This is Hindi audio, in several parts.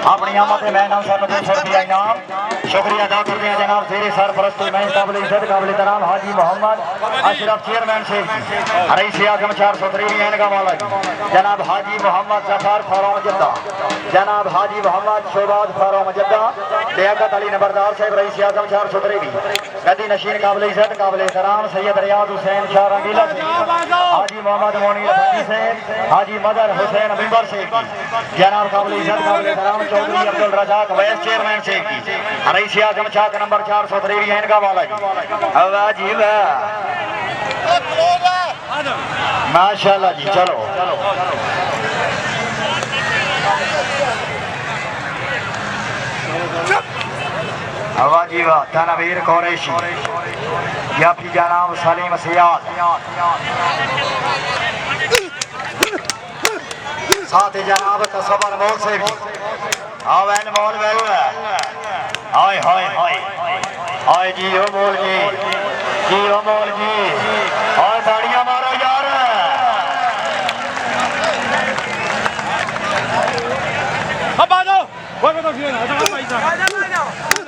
अपनी आमद मैं नाम सर रुपया इनाम शुक्रिया अदा करते हैं जनाब जेरे सरपरस्ती मैं काबिल इज्जत काबिल तराम हाजी मोहम्मद अशरफ चेयरमैन से रईस आजम 413 का मालिक जनाब हाजी मोहम्मद जफर फारूम जद्दा जनाब हाजी मोहम्मद शोबाज फारूम जद्दा लियाकत अली नंबरदार साहब रईस आजम 413 गद्दी नशीन काबिल इज्जत काबिल तराम सैयद रियाज हुसैन शाह रंगीला से हाजी मोहम्मद मोनी अफंदी से हाजी मदर हुसैन बिंबर से जनाब काबिल इज्जत काबिल तराम चौधरी अब्दुल रजाक वाइस चेयरमैन से रईस आजम चाक नंबर 413 का वाला जी माशाल्लाह जी चलो हवा जी वाह तनवीर कुरैशी या फिर जनाब सलीम सियाद साथ ही जनाब तसबर मोल से भी आवेन मोल वेल हाय हाय हाय हाय जी ओ मोल जी और ताड़ियां मारो यार अब आ जाओ वो तो फिर आ जाओ भाई साहब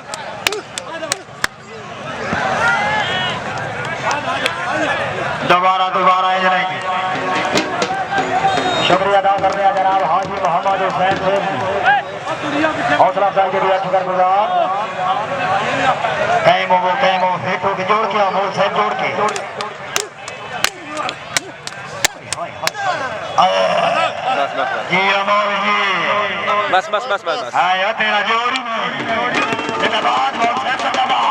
दोबारा नहीं शुक्रिया अदा करते हैं जनाब हाजी मोहम्मद हुसैन से हौसला अफजाई के लिए शुक्रगुजार कई मो फेटो के जोड़ के मोल से जोड़ के जी अमोल जी बस आया तेरा जोड़ी जिंदाबाद मोल से जिंदाबाद